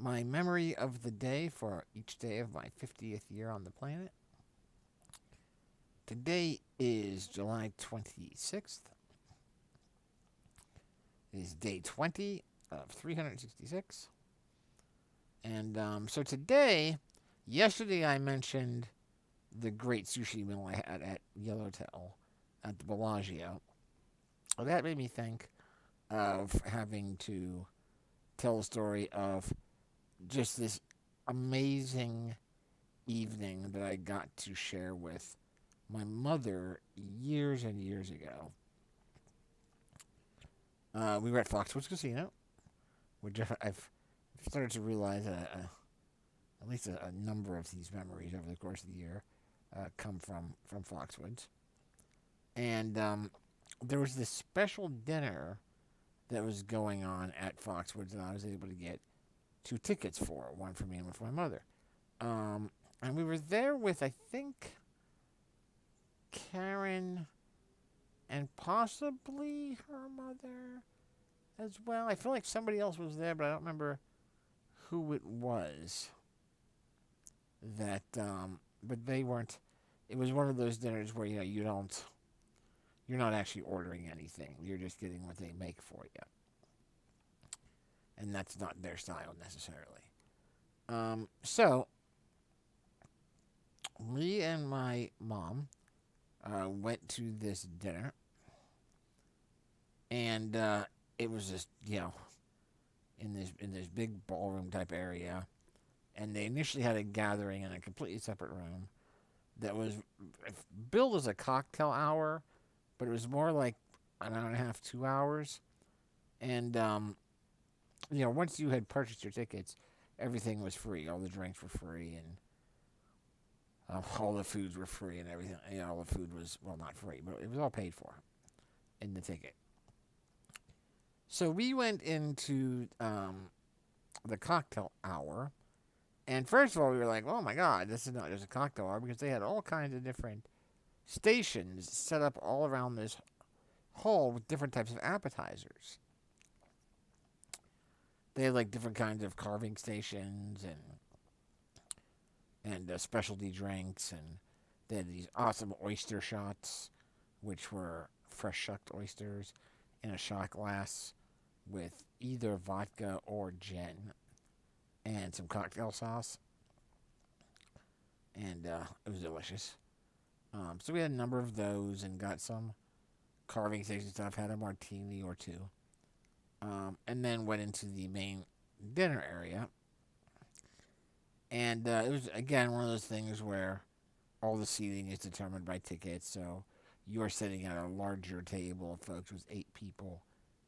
my memory of the day for each day of my 50th year on the planet. Today is July 26th. It is day 20 of 366. And so today, yesterday I mentioned the great sushi meal I had at Yellowtail at the Bellagio. Well, that made me think of having to tell a story of just this amazing evening that I got to share with my mother years and years ago. We were at Foxwoods Casino, which I've started to realize at least a number of these memories over the course of the year come from Foxwoods. And there was this special dinner that was going on at Foxwoods, and I was able to get two tickets for it, one for me and one for my mother. And we were there with, I think, Karen and possibly her mother as well. I feel like somebody else was there, but I don't remember who it was. But they weren't. It was one of those dinners where you're not actually ordering anything. You're just getting what they make for you, and that's not their style necessarily. So me and my mom went to this dinner, and it was just in this big ballroom type area, and they initially had a gathering in a completely separate room that was billed as a cocktail hour, but it was more like an hour and a half, 2 hours, and once you had purchased your tickets, everything was free. All the drinks were free, and all the foods were free, and everything. All the food was, well, not free, but it was all paid for in the ticket. So we went into the cocktail hour, and first of all, we were like, "Oh my God, this is not just a cocktail hour," because they had all kinds of different stations set up all around this hall with different types of appetizers. They had like different kinds of carving stations and specialty drinks, and they had these awesome oyster shots, which were fresh shucked oysters in a shot glass with either vodka or gin and some cocktail sauce, and it was delicious. So we had a number of those and got some carving station stuff. Had a martini or two, and then went into the main dinner area. And it was again one of those things where all the seating is determined by tickets. So you are sitting at a larger table of folks with 8 people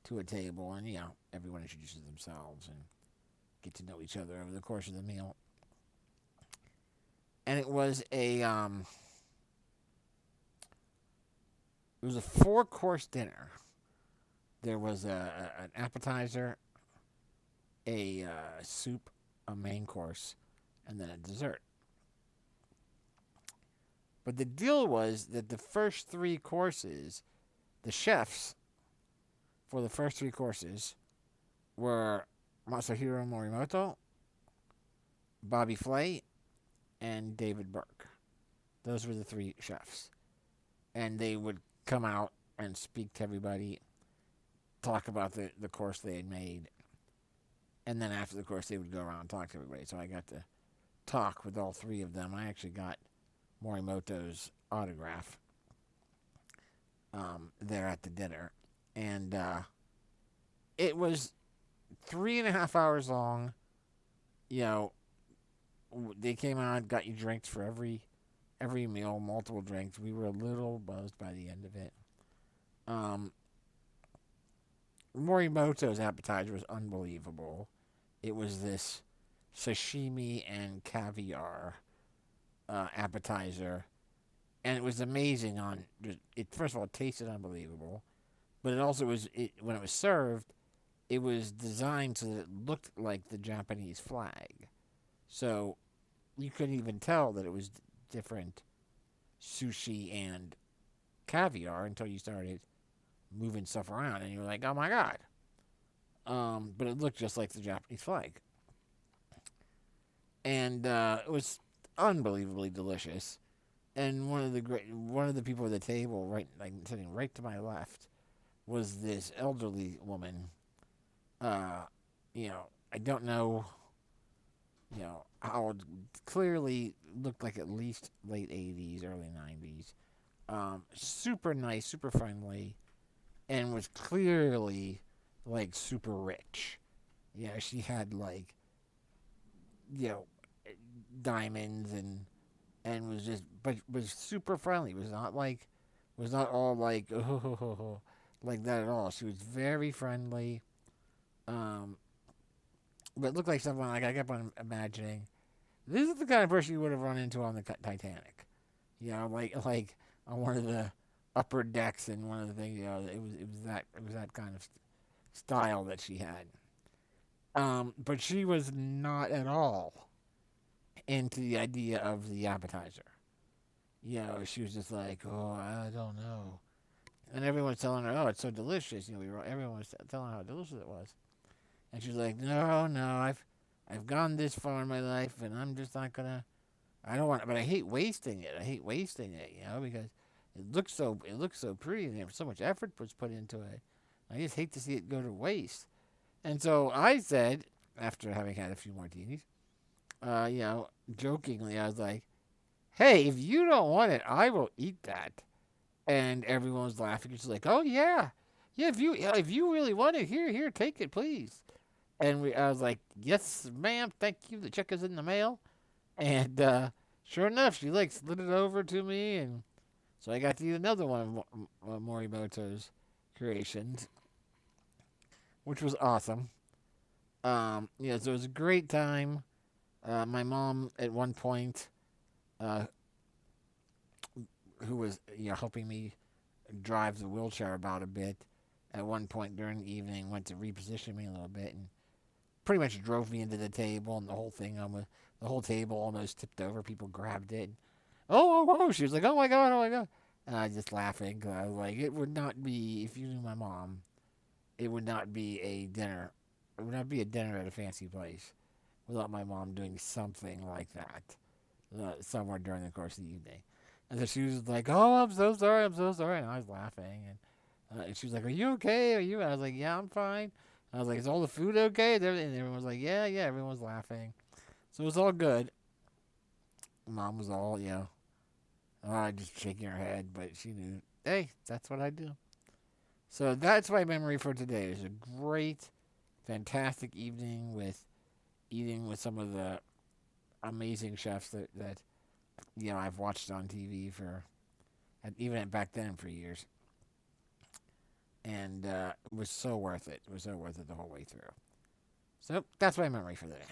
to a table, and everyone introduces themselves and get to know each other over the course of the meal. And it was a 4-course dinner. There was an appetizer, a soup, a main course, and then a dessert. But the deal was that the first 3 courses, the chefs for the first 3 courses were Masaharu Morimoto, Bobby Flay, and David Burke. Those were the 3 chefs. And they would come out and speak to everybody, talk about the course they had made. And then after the course, they would go around and talk to everybody. So I got to talk with all 3 of them. I actually got Morimoto's autograph there at the dinner. And it was 3.5 hours long. They came out, got you drinks for every meal, multiple drinks. We were a little buzzed by the end of it. Morimoto's appetizer was unbelievable. It was this sashimi and caviar appetizer, and it was amazing. First of all, it tasted unbelievable, but it also was. When it was served, it was designed so that it looked like the Japanese flag. So you couldn't even tell that it was different sushi and caviar until you started moving stuff around, and you were like, "Oh my God!" But it looked just like the Japanese flag. and it was unbelievably delicious. And one of the people at the table, right, like sitting right to my left, was this elderly woman. Uh, I don't know, how clearly looked like at least late 80s, early 90s. Super nice, super friendly, and was clearly like super rich. Yeah, she had like, you know, diamonds and was just, but was super friendly. Was not all like, oh, like that at all. She was very friendly. Um, but looked like someone like I kept on imagining. This is the kind of person you would have run into on the Titanic. Like on one of the upper decks and one of the things. It was that kind of style that she had. But she was not at all into the idea of the appetizer. She was just like, oh, I don't know. And everyone was telling her, oh, it's so delicious. Everyone was telling her how delicious it was. And she's like, no, no, I've gone this far in my life, and I'm just not gonna. I don't want, but I hate wasting it. I hate wasting it, because it looks so pretty, and so much effort was put into it. I just hate to see it go to waste. And so I said, after having had a few martinis, jokingly, I was like, hey, if you don't want it, I will eat that. And everyone was laughing. She's like, oh yeah, yeah. If you really want it, here, take it, please. And I was like, yes, ma'am, thank you. The check is in the mail. And sure enough, she like slid it over to me, and so I got to eat another one of Morimoto's creations, which was awesome. So it was a great time. My mom at one point, uh, who was helping me drive the wheelchair about a bit, at one point during the evening went to reposition me a little bit and pretty much drove me into the table, and the whole table almost tipped over. People grabbed it. Oh! She was like, oh my god, oh my god. And I was just laughing because I was like, it would not be, if you knew my mom, it would not be a dinner. It would not be a dinner at a fancy place without my mom doing something like that somewhere during the course of the evening. And so she was like, oh, I'm so sorry, I'm so sorry. And I was laughing. And she was like, are you okay? Are you? And I was like, yeah, I'm fine. I was like, is all the food okay? And everyone was like, yeah, yeah. Everyone was laughing. So it was all good. Mom was all, just shaking her head, but she knew, hey, that's what I do. So that's my memory for today. It was a great, fantastic evening with eating with some of the amazing chefs that I've watched on TV for, even back then for years. And it was so worth it. It was so worth it the whole way through. So that's my memory for the day.